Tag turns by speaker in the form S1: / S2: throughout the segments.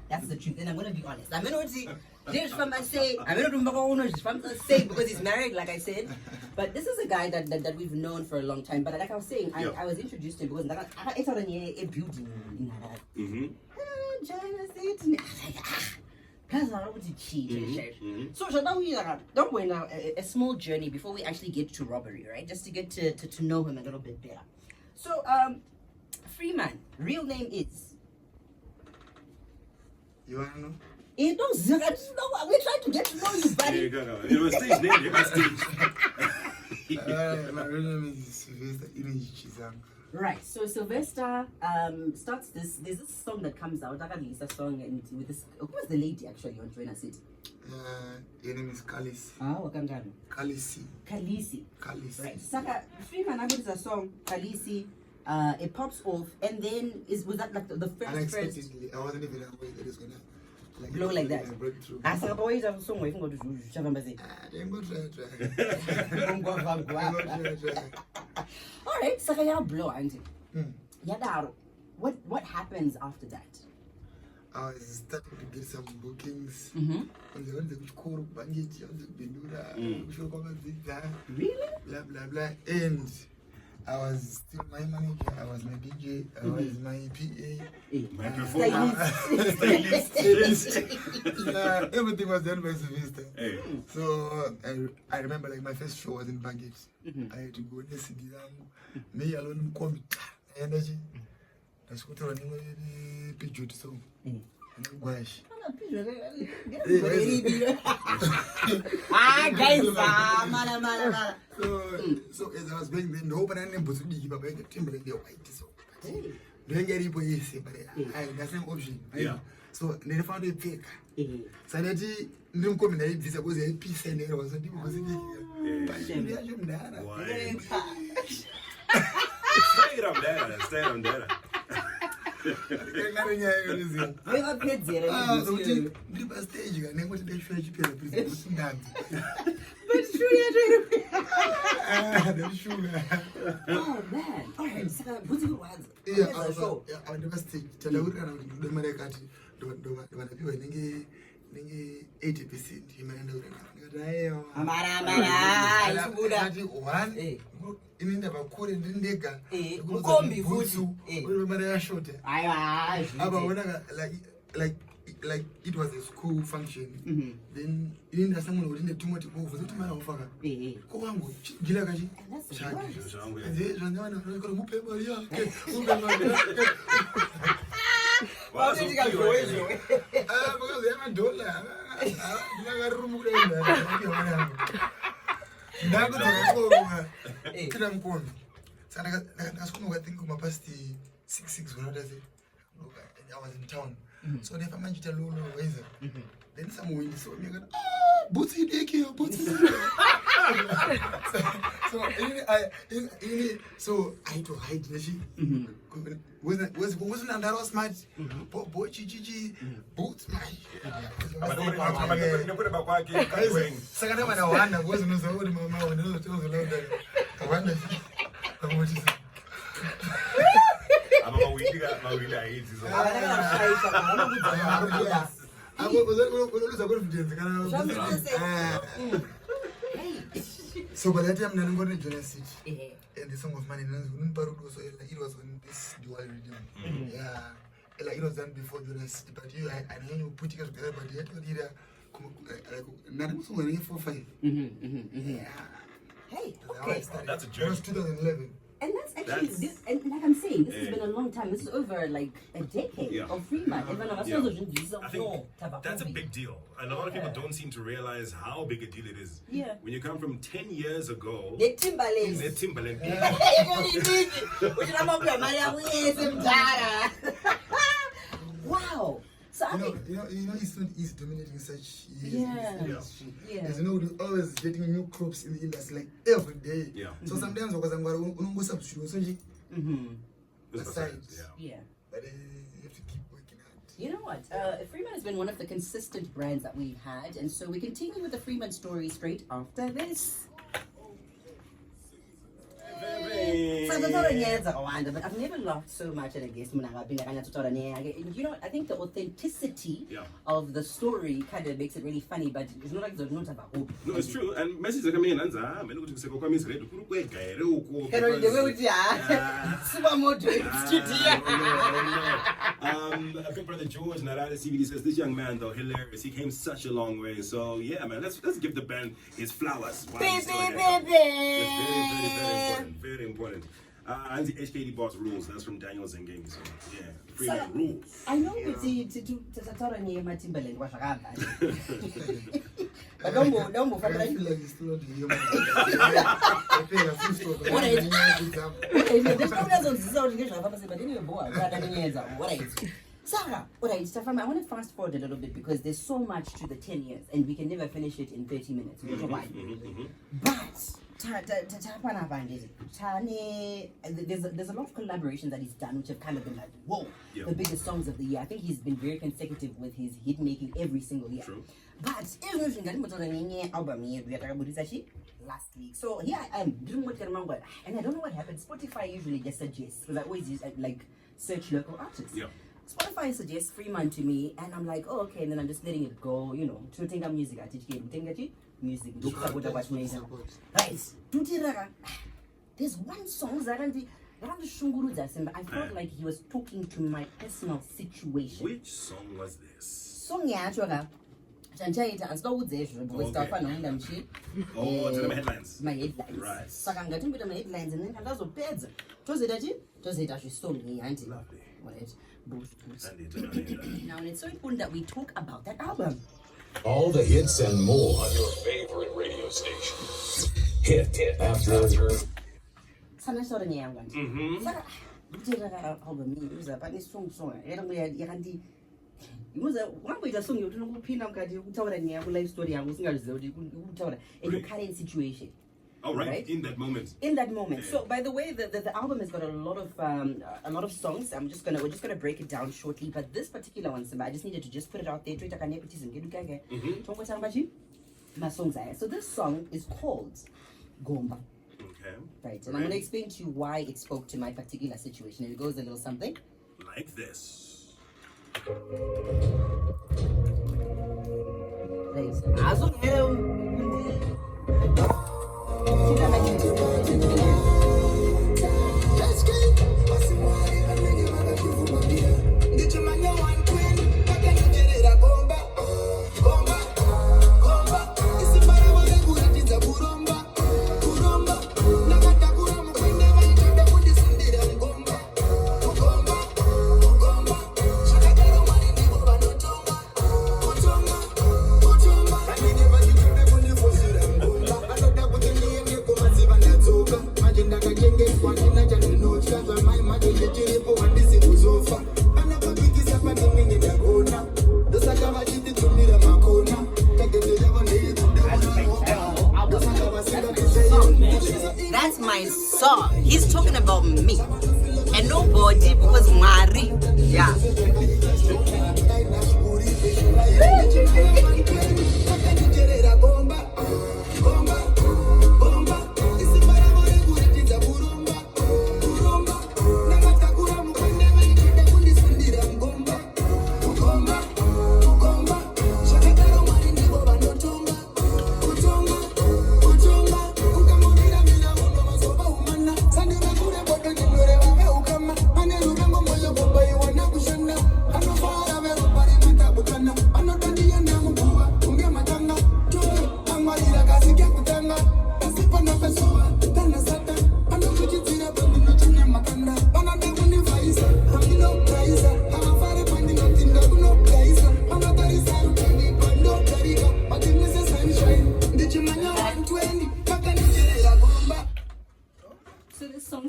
S1: That's the truth. And I'm gonna be honest. I'm not just from I say I'm not from say because he's married, like I said. But this is a guy that we've known for a long time. But like I was saying, I was introduced to him because it's on a building in Harare. So now we are going a small journey before we actually get to robbery, right? Just to get to know him a little bit better. So Freeman, real name is.
S2: You wanna know?
S1: We're trying to get to know you, buddy.
S3: There you go. It was stage name. You got stage.
S2: My real name is Sylvester Ineji Chizang.
S1: Right. So Sylvester starts this. There's this song that comes out. I can release a song and with this. Who was the lady actually on Joanna City?
S2: Your name is Kalisi.
S1: Wakangani.
S2: Kalisi.
S1: Kalisi.
S2: Kalisi.
S1: Right. Saka Freeman is a song. Kalisi. It pops off, and then was that like the first?
S2: Unexpectedly, I wasn't even aware that it's gonna
S1: blow like that.
S2: Breakthrough.
S1: I said, boys, I'm so waiting for the All right, so I blow, auntie. Yadaro, what happens after that?
S2: I was starting to get some bookings. On the call, Bangit, on the Bindura,
S1: Really?
S2: Blah blah blah. And I was still my manager, I was my DJ, I was my PA. Everything was done by Sylvester. So I remember like my first show was in Baggage. I had to go to CD. Me alone come energy. That's what I'm running with so. Guys, so as I was going there, no, but I never was really about the timber in the white. So, don't get it, but I that's an option. So, they found a fake. Sanity, no comment, this was a piece and there was a deal. Stay on there.
S1: Oh man! All right, so what's your words?
S2: I never stay. Tell you what, the American, the 80%. In the Bakuri and Nega, like it was a school function. Then in the someone within the too much over the man of Faga. Gilagaji. I think my past 6 when I was in town. So they have managed to low weather. Then some wind so me go, Bootsy daycare, Bootsy. So I had to hide the shit. Wasn't under us smart. Boy, Gigi, boots, my. Second time I wonder, wasn't so old, Mamma, when I was I wonder. So by that time, I'm going to join City. And the song of Money, it was on this dual rhythm. Yeah. Like it was done before Jonas City, but I know you put it together, but you had to do that. 4-5. Yeah.
S1: Hey, okay.
S3: That's a
S2: It
S3: journey.
S2: was 2011.
S1: And that's actually this, and like I'm saying, this has been a long time. This is over like a decade of Freeman.
S3: I think that's a big deal. And a lot of people don't seem to realize how big a deal it is.
S1: Yeah.
S3: When you come from 10 years ago,
S1: The Timberlands.
S3: the Timberland.
S1: Wow. So I think,
S2: You know, it's not easy dominating such years.
S1: yeah.
S2: There's always getting new crops in the industry like every day.
S3: Yeah.
S2: So sometimes because I'm going to substitute, so aside.
S1: Yeah.
S2: But you have to keep working hard.
S1: You know what? Freeman has been one of the consistent brands that we've had, and so we continue with the Freeman story straight after this. but I've never laughed so much at a guest. You know, I think the authenticity of the story kind of makes it really funny, but it's not like the not about hope.
S3: No, it's true. And messages are coming in. And Big Brother George Narada CBD says this young man though hilarious. He came such a long way. So yeah, man, let's give the band his flowers. It's very important. And the HKD boss rules. That's from Daniel Zengame. So yeah, premium rules.
S1: I know it's to Timberland was but don't move.
S2: I feel like he's still on the human.
S1: Sarah, alright, Stefan, I want to fast forward a little bit because there's so much to the 10 years and we can never finish it in 30 minutes. But there's a lot of collaborations that he's done which have kind of been like, whoa, the biggest songs of the year. I think he's been very consecutive with his hit making every single year.
S3: True.
S1: But album last week. So here I am doing what and I don't know what happened. Spotify usually just suggests, because I always use like search local artists.
S3: Yeah.
S1: Spotify suggests Freeman to me, and I'm like, oh, okay, and then I'm just letting it go, you know, to think of music. I teach music. Right. There's one song that I felt like he was talking to my personal situation.
S3: Which song was this?
S1: Song yachoga. Oh, to
S3: the headlines.
S1: My headlines.
S3: Right.
S1: So I'm getting with my headlines and then I was beds. Does it actually song me, auntie?
S3: Lovely.
S1: Right. Now, and it's so important that we talk about that album.
S4: All the hits and more on your favorite radio station. Hit after.
S1: Sana sort of nyam ganti. Album music, but it's song. One way the song you don't know pin up you tell that you life story and in your current situation.
S3: Oh, right. In that moment.
S1: Yeah. So by the way, the album has got a lot of songs. We're just gonna break it down shortly. But this particular one, I just needed to just put it out there. My songs are. So this song is called Gomba.
S3: Okay.
S1: Right. And I'm gonna explain to you why it spoke to my particular situation. And it goes a little something
S3: like this.
S1: That's my song. He's talking about me and nobody because Mari. Yeah.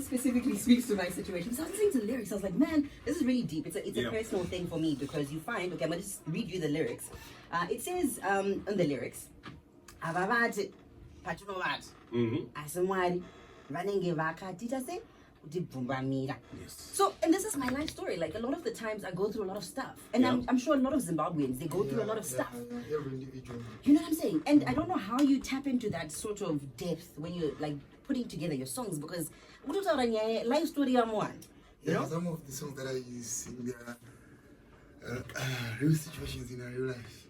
S1: Specifically speaks to my situation. So I was listening to the lyrics. I was like, man, this is really deep. It's a personal thing for me because you find, okay, I'm going to just read you the lyrics. It says in the lyrics, so, and this is my life story. Like, a lot of the times I go through a lot of stuff. And I'm sure a lot of Zimbabweans, they go through a lot of stuff.
S2: Every individual.
S1: You know what I'm saying? And I don't know how you tap into that sort of depth when you're like putting together your songs? Because life story I'm one. You know?
S2: Some of the songs that I sing, they are real situations in our real life.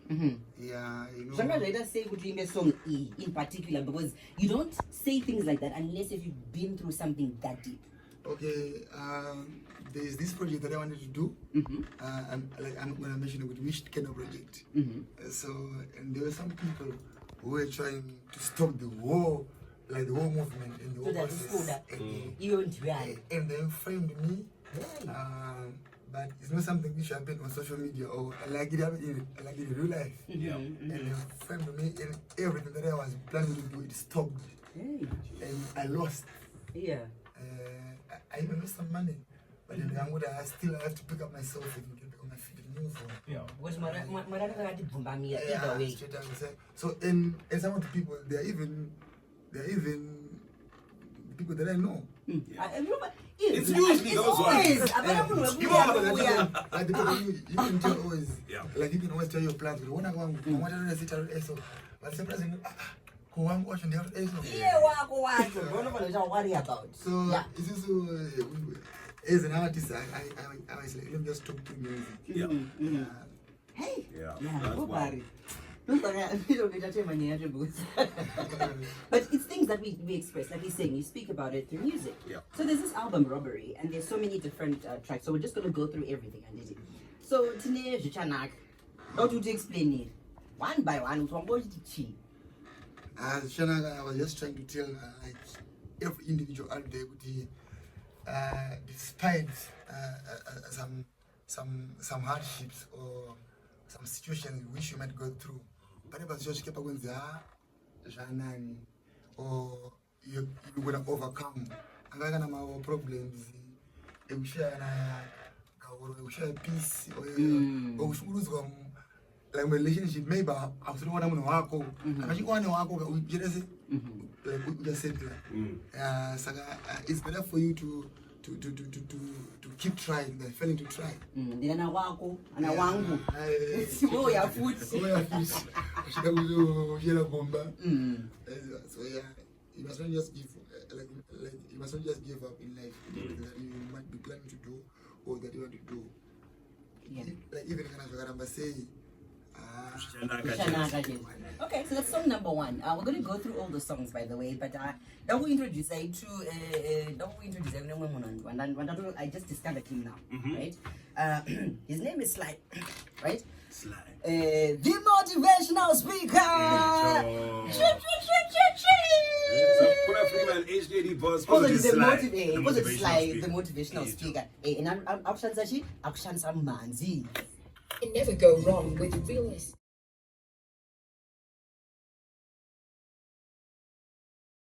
S2: Yeah, you know.
S1: Sometimes let us say would you a song in particular, because you don't say things like that unless if you've been through something that deep.
S2: Okay, there's this project that I wanted to do, and like I'm gonna mention it with which kind of project. So, and there were some people who were trying to stop the war, like the war movement and the war process. And they framed me. But it's not something which happened on social media or like it happened in real life. And they framed me, and everything that I was planning to do, it stopped. And I lost. I even lost some money. But then I still have to pick up myself and get back on my feet and move on.
S1: Either way.
S2: Straight up, so and some of the people, they're even people that I know.
S3: It's usually those ones.
S2: Like the people you can tell always, like you can always tell your plans. But I want to sit at so, but sometimes go on watch and the
S1: worry about.
S2: So it's also as an artist, I was like, let me just talk to music.
S1: Hey,
S3: That's wild.
S1: But it's things that we express, like he's saying, you speak about it through music. So there's this album Robbery, and there's so many different tracks. So we're just gonna go through everything. So today, how do you explain it one by one?
S2: Shanaga, I was just trying to tell like every individual out there despite some hardships or some situations which you might go through, but if just keep going or you're gonna overcome our problems, you share peace or like my relationship, maybe I was the one I'm going to just said it's better for you to keep trying than failing to try. So yeah, you must not just give you must not just give up in life that you might be planning to do or that you want to do. Like even when I say
S1: okay, so that's song number one. We're going to go through all the songs, by the way, but don't we introduce I just discovered him now, right? His name is Sly, right?
S3: Sly.
S1: The motivational speaker. The motivational speaker. And I'm
S5: can never go wrong with realist.